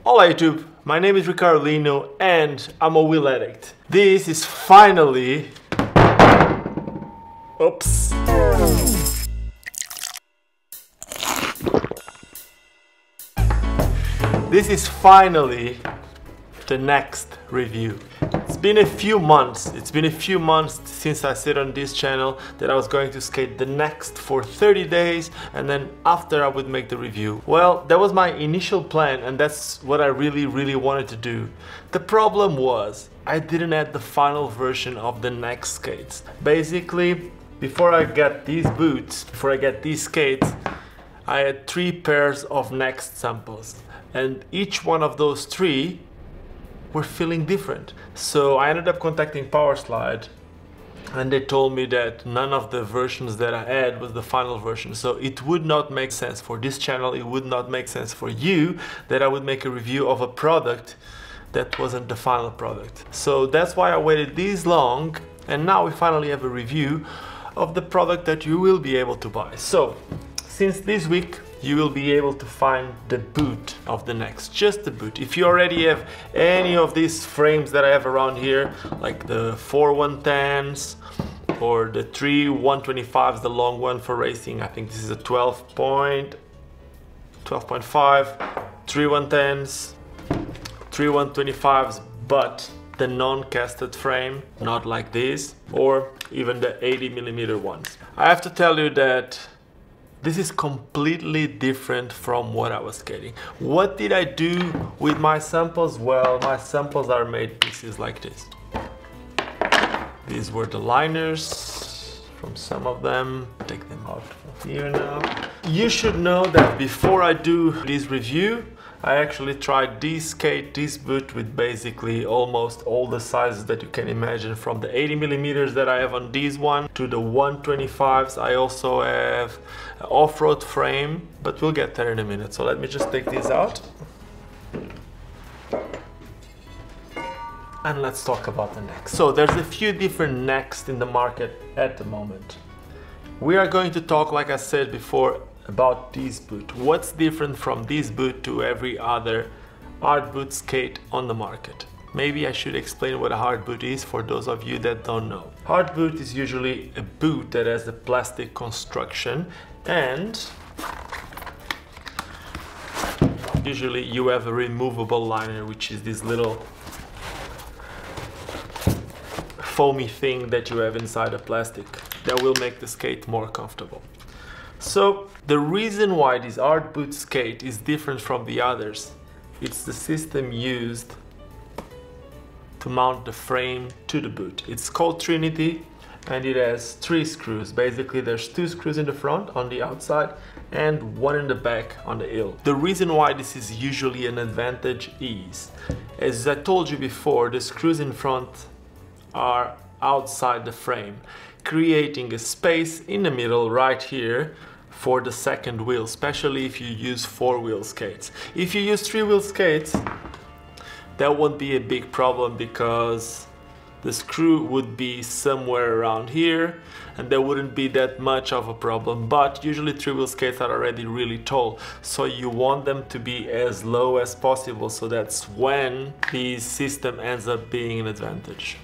Hola YouTube, my name is Ricardo Lino and I'm a wheel addict. This is finally... Oops. This is finally the next review. It's been a few months since I said on this channel that I was going to skate the next for 30 days and then after I would make the review. Well, that was my initial plan and that's what I really wanted to do. The problem was I didn't add the final version of the next skates. Basically, before I got these boots, before I got these skates, I had 3 pairs of next samples and each one of those 3 were feeling different. So I ended up contacting Powerslide and they told me that none of the versions that I had was the final version. So it would not make sense for this channel, it would not make sense for you that I would make a review of a product that wasn't the final product. So that's why I waited this long and now we finally have a review of the product that you will be able to buy. So since this week you will be able to find the boot of the next, just the boot. If you already have any of these frames that I have around here, like the 4 110s or the 3 125s, the long one for racing, I think this is a 12.5, 3 110s, 3 125s, but the non-casted frame, not like this, or even the 80mm ones. I have to tell you that this is completely different from what I was skating. What did I do with my samples? Well, my samples are made pieces like this. These were the liners from some of them. Take them out of here now. You should know that before I do this review, I actually tried this skate, this boot with basically almost all the sizes that you can imagine, from the 80mm that I have on this one to the 125s. I also have an off-road frame, but we'll get there in a minute. So let me just take these out. And let's talk about the next. So there's a few different necks in the market at the moment. We are going to talk, like I said before, about this boot. What's different from this boot to every other hard boot skate on the market? Maybe I should explain what a hard boot is for those of you that don't know. Hard boot is usually a boot that has a plastic construction and usually you have a removable liner, which is this little foamy thing that you have inside the plastic that will make the skate more comfortable. So the reason why this hard boot skate is different from the others, it's the system used to mount the frame to the boot. It's called Trinity and it has 3 screws. Basically there's 2 screws in the front on the outside and 1 in the back on the heel. The reason why this is usually an advantage is, as I told you before, the screws in front are outside the frame, creating a space in the middle right here for the second wheel, especially if you use 4-wheel skates. If you use 3-wheel skates, that won't be a big problem because the screw would be somewhere around here and there wouldn't be that much of a problem. But usually 3-wheel skates are already really tall, so you want them to be as low as possible, so that's when this system ends up being an advantage.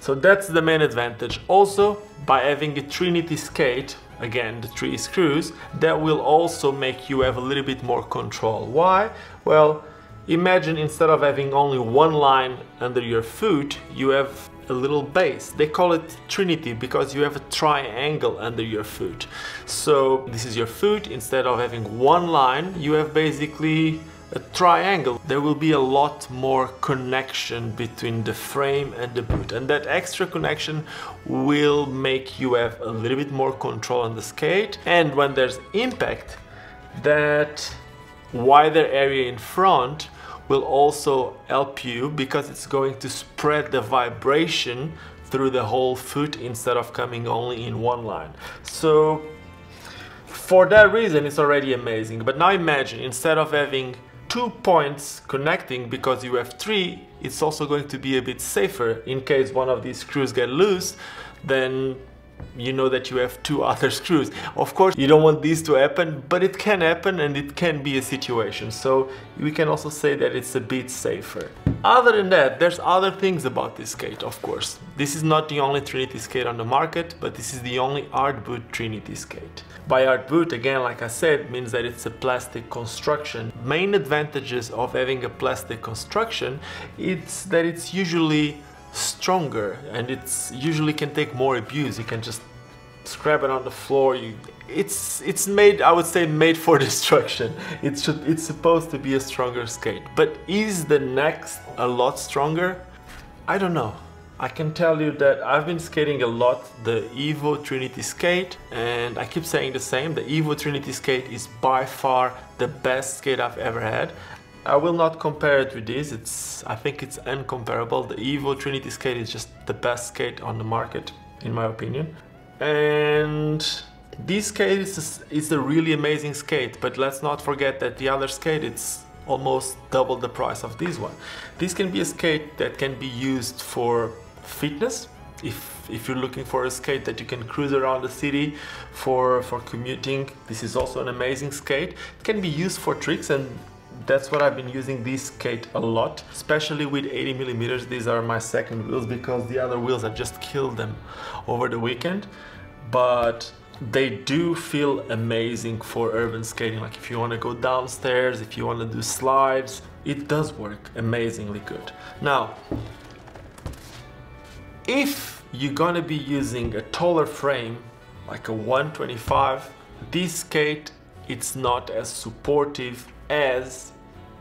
So that's the main advantage. Also, by having a Trinity skate, again the 3 screws, that will also make you have a little bit more control. Why? Well, imagine instead of having only 1 line under your foot, you have a little base. They call it Trinity because you have a triangle under your foot. So this is your foot. Instead of having 1 line, you have basically a triangle. There will be a lot more connection between the frame and the boot, and that extra connection will make you have a little bit more control on the skate. And when there's impact, that wider area in front will also help you because it's going to spread the vibration through the whole foot instead of coming only in 1 line. So for that reason it's already amazing. But now imagine, instead of having 2 points connecting because you have 3, it's also going to be a bit safer in case one of these screws get loose. Then you know that you have two other screws. Of course, you don't want this to happen, but it can happen and it can be a situation. So we can also say that it's a bit safer. Other than that, there's other things about this skate, of course. This is not the only Trinity skate on the market, but this is the only hard boot Trinity skate. By hard boot, again, like I said, means that it's a plastic construction. Main advantages of having a plastic construction, it's that it's usually stronger and it's usually can take more abuse. You can just scrap it on the floor. It's made, I would say, made for destruction. It's supposed to be a stronger skate. But is the next a lot stronger? I don't know. I can tell you that I've been skating a lot the Evo Trinity skate, and I keep saying the same. The Evo Trinity skate is by far the best skate I've ever had. I will not compare it with this. I think it's incomparable. The Evo Trinity skate is just the best skate on the market, in my opinion. And this skate is a really amazing skate, but let's not forget that the other skate, it's almost double the price of this one. This can be a skate that can be used for fitness. If you're looking for a skate that you can cruise around the city for commuting, this is also an amazing skate. It can be used for tricks, and that's what I've been using this skate a lot, especially with 80 millimeters. These are my second wheels because the other wheels I just killed them over the weekend. But they do feel amazing for urban skating. Like if you want to go downstairs, if you want to do slides, it does work amazingly good. Now, if you're gonna be using a taller frame, like a 125, this skate, it's not as supportive as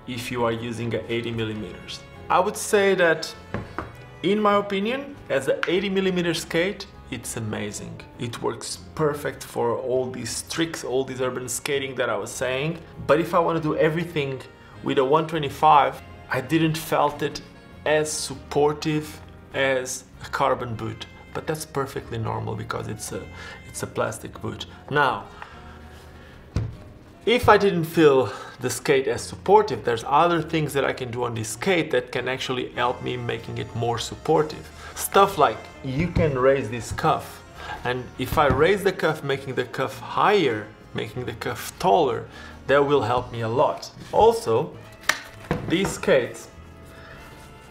if you are using a 80 millimeters. I would say that, in my opinion, as an 80 millimeter skate, it's amazing. It works perfect for all these tricks, all this urban skating that I was saying. But if I want to do everything with a 125, I didn't felt it as supportive as a carbon boot. But that's perfectly normal because it's a plastic boot. Now, if I didn't feel the skate as supportive, there's other things that I can do on this skate that can actually help me making it more supportive. Stuff like you can raise this cuff, and if I raise the cuff, making the cuff higher, making the cuff taller, that will help me a lot. Also, these skates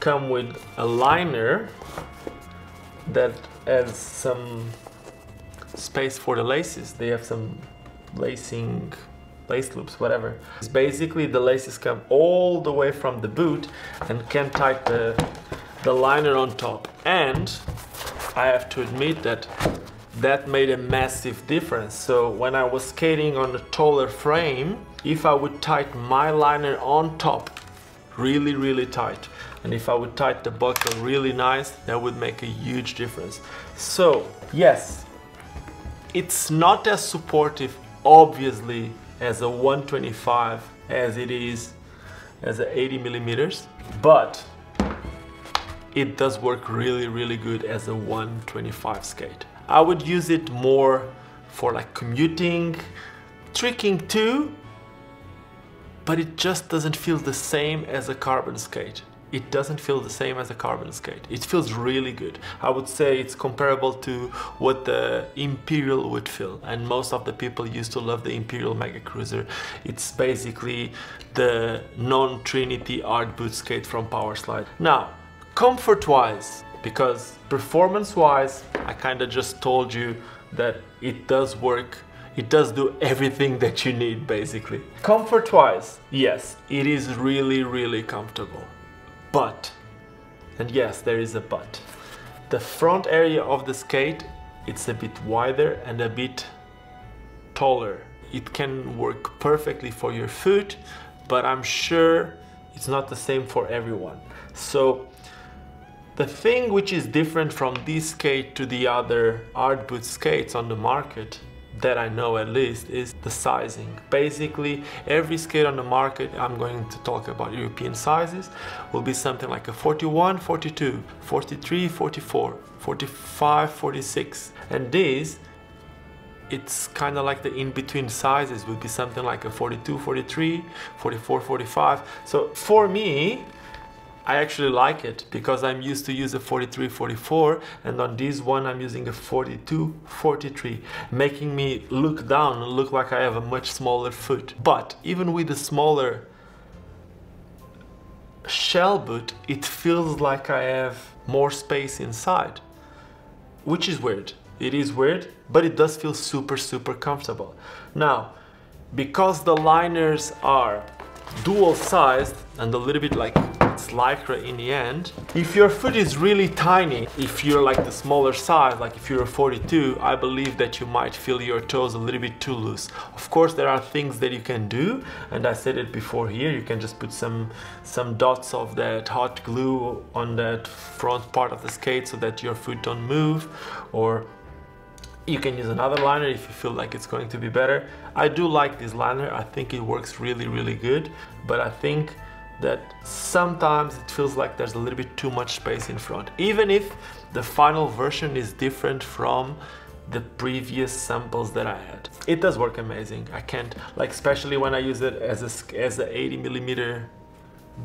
come with a liner that has some space for the laces. They have some lacing, lace loops, whatever. It's basically the laces come all the way from the boot and can tie the liner on top. And I have to admit that made a massive difference. So when I was skating on a taller frame, if I would tighten my liner on top really, really tight, and if I would tighten the buckle really nice, that would make a huge difference. So yes, it's not as supportive, obviously, as a 125 as it is as a 80 millimeters, but it does work really, really good as a 125 skate. I would use it more for like commuting, tricking too, but it just doesn't feel the same as a carbon skate. It doesn't feel the same as a carbon skate. It feels really good. I would say it's comparable to what the Imperial would feel, and most of the people used to love the Imperial Mega Cruiser. It's basically the non-Trinity hard boot skate from Powerslide. Now, comfort-wise, because performance-wise, I kind of just told you that it does work. It does do everything that you need, basically. Comfort-wise, yes, it is really, really comfortable. But, and yes, there is a but, the front area of the skate, it's a bit wider and a bit taller. It can work perfectly for your foot, but I'm sure it's not the same for everyone. So the thing which is different from this skate to the other hard boot skates on the market, that I know at least, is the sizing. Basically, every skate on the market, I'm going to talk about European sizes, will be something like a 41, 42, 43, 44, 45, 46. And this, it's kind of like the in-between sizes, would be something like a 42, 43, 44, 45. So for me, I actually like it because I'm used to use a 43-44, and on this one I'm using a 42-43, making me look down and look like I have a much smaller foot. But even with the smaller shell boot, it feels like I have more space inside, which is weird. It is weird, but it does feel super comfortable. Now, because the liners are dual sized and a little bit like it's lycra in the end, if your foot is really tiny, if you're like the smaller size, like if you're a 42, I believe that you might feel your toes a little bit too loose. Of course, there are things that you can do, and I said it before here, you can just put some dots of that hot glue on that front part of the skate so that your foot don't move, or you can use another liner if you feel like it's going to be better. I do like this liner. I think it works really good, but I think that sometimes it feels like there's a little bit too much space in front. Even if the final version is different from the previous samples that I had. It does work amazing. I can't, like, especially when I use it as a 80mm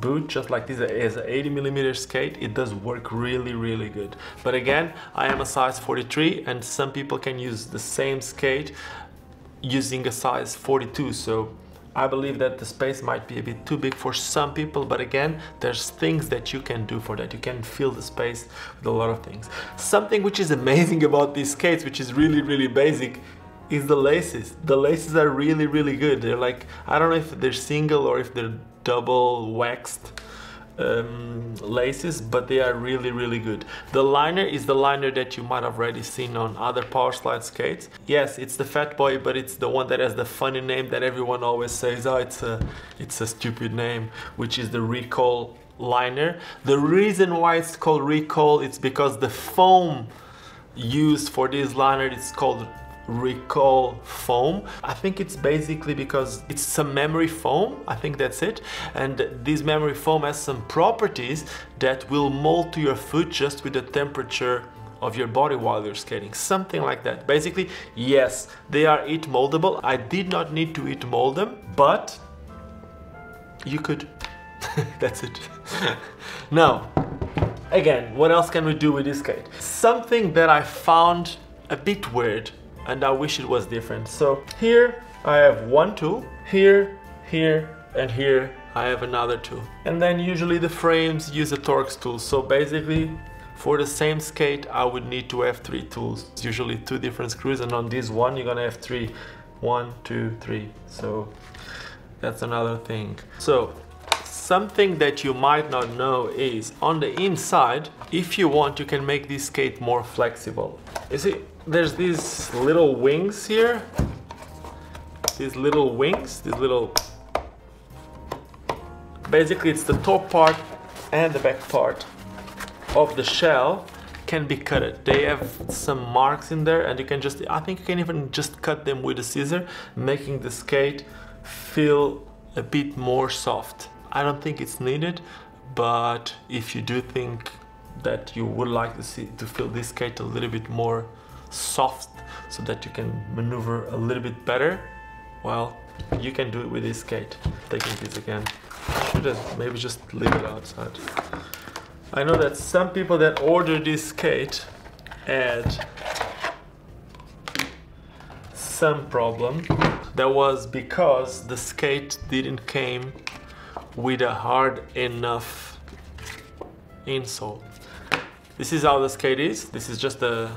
boot, just like this as an 80mm skate, it does work really good. But again, I am a size 43, and some people can use the same skate using a size 42, so I believe that the space might be a bit too big for some people, but again, there's things that you can do for that. You can fill the space with a lot of things. Something which is amazing about these skates, which is really basic, is the laces. The laces are really good. They're like, I don't know if they're single or if they're double waxed laces, but they are really good. The liner is the liner that you might have already seen on other power slide skates. Yes, it's the Fat Boy, but it's the one that has the funny name that everyone always says, oh, it's a stupid name, which is the Recoil liner. The reason why it's called Recoil, it's because the foam used for this liner is called Recoil foam. I think it's basically because it's some memory foam, I think that's it, and this memory foam has some properties that will mold to your foot just with the temperature of your body while you're skating, something like that. Basically, yes, they are heat moldable. I did not need to heat mold them, but you could. That's it. Now, again, what else can we do with this skate? Something that I found a bit weird, and I wish it was different. So here I have one tool, here, and here I have another tool. And then usually the frames use a Torx tool. So basically for the same skate I would need to have 3 tools. It's usually 2 different screws, and on this one you're gonna have 3. 1, 2, 3. So that's another thing. So something that you might not know is on the inside, if you want, you can make this skate more flexible. You see, there's these little wings here. These little wings, basically it's the top part and the back part of the shell can be cutted. They have some marks in there, and you can just, I think you can even just cut them with a scissor, making the skate feel a bit more soft. I don't think it's needed, but if you do think that you would like to feel this skate a little bit more soft so that you can maneuver a little bit better, well, you can do it with this skate. Taking this again, should have maybe just leave it outside. I know that some people that order this skate had some problem. That was because the skate didn't came with a hard enough insole. This is how the skate is. This is just the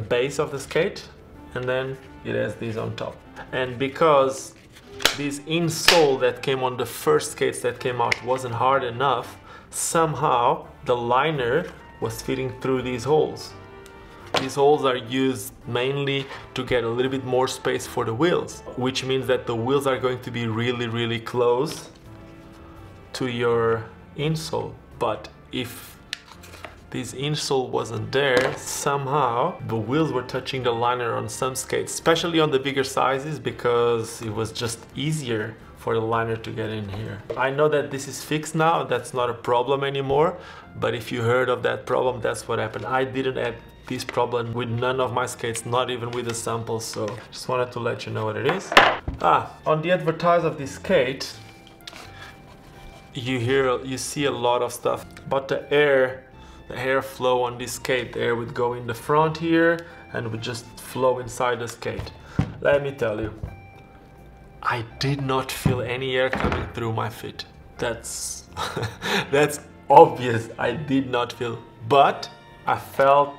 base of the skate, and then it has this on top. And because this insole that came on the first skates that came out wasn't hard enough, somehow the liner was fitting through these holes. These holes are used mainly to get a little bit more space for the wheels, which means that the wheels are going to be really close to your insole. But if this insole wasn't there, somehow the wheels were touching the liner on some skates, especially on the bigger sizes, because it was just easier for the liner to get in here. I know that this is fixed now, that's not a problem anymore, but if you heard of that problem, that's what happened. I didn't have this problem with none of my skates, not even with the samples, so just wanted to let you know what it is. On the advertise of this skate, you see a lot of stuff, but the air flow on this skate, the air would go in the front here and would just flow inside the skate. Let me tell you, I did not feel any air coming through my feet. That's that's obvious. I did not feel, but I felt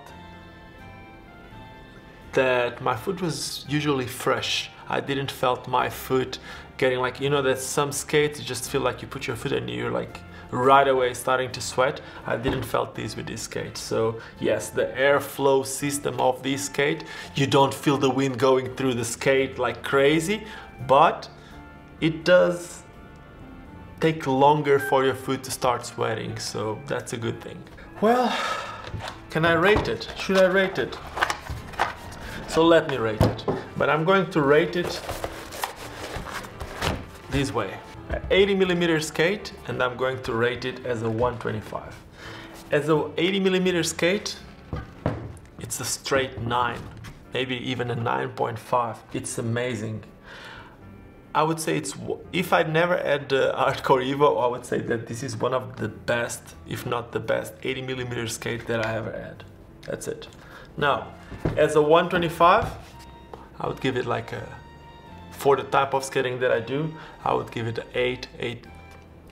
that my foot was usually fresh. I didn't felt my foot getting like, you know, that some skates you just feel like you put your foot and you're like right away starting to sweat. I didn't felt this with this skate. So yes, the airflow system of this skate, you don't feel the wind going through the skate like crazy, but it does take longer for your foot to start sweating, so that's a good thing. Well, can I rate it? Should I rate it? So let me rate it, but I'm going to rate it this way. An 80mm skate, and I'm going to rate it as a 125. As a 80mm skate, it's a straight 9, maybe even a 9.5. It's amazing. I would say it's, if I'd never had the Hardcore Evo, I would say that this is one of the best, if not the best, 80mm skate that I ever had. That's it. Now, as a 125, I would give it like a, for the type of skating that I do, I would give it an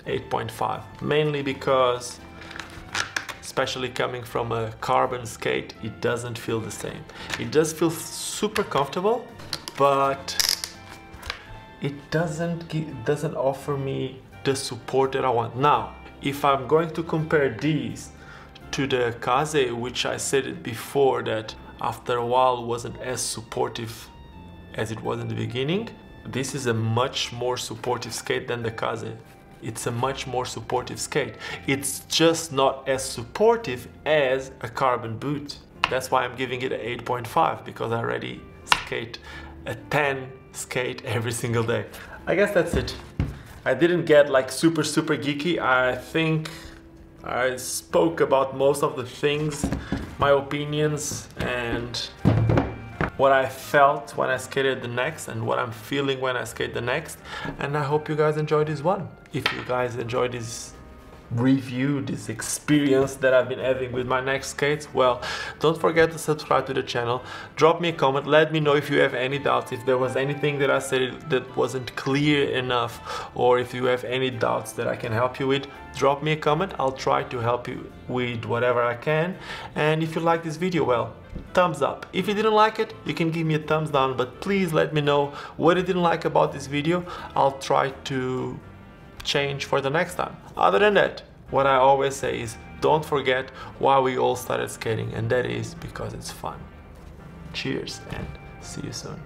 8.5. Mainly because, especially coming from a carbon skate, it doesn't feel the same. It does feel super comfortable, but it doesn't offer me the support that I want. Now, if I'm going to compare these to the Kaze, which I said it before that after a while wasn't as supportive as it was in the beginning, this is a much more supportive skate than the Kaze. It's a much more supportive skate. It's just not as supportive as a carbon boot. That's why I'm giving it an 8.5, because I already skate a 10 skate every single day. I guess that's it. I didn't get like super geeky. I think I spoke about most of the things, my opinions, and what I felt when I skated the next and what I'm feeling when I skate the next. And I hope you guys enjoyed this one. If you guys enjoyed this review, this experience that I've been having with my next skates, well, don't forget to subscribe to the channel. Drop me a comment, let me know if you have any doubts, if there was anything that I said that wasn't clear enough, or if you have any doubts that I can help you with. Drop me a comment, I'll try to help you with whatever I can. And if you like this video, well, thumbs up. If you didn't like it, you can give me a thumbs down, but please let me know what you didn't like about this video. I'll try to change for the next time. Other than that, what I always say is, don't forget why we all started skating, and that is because it's fun. Cheers and see you soon.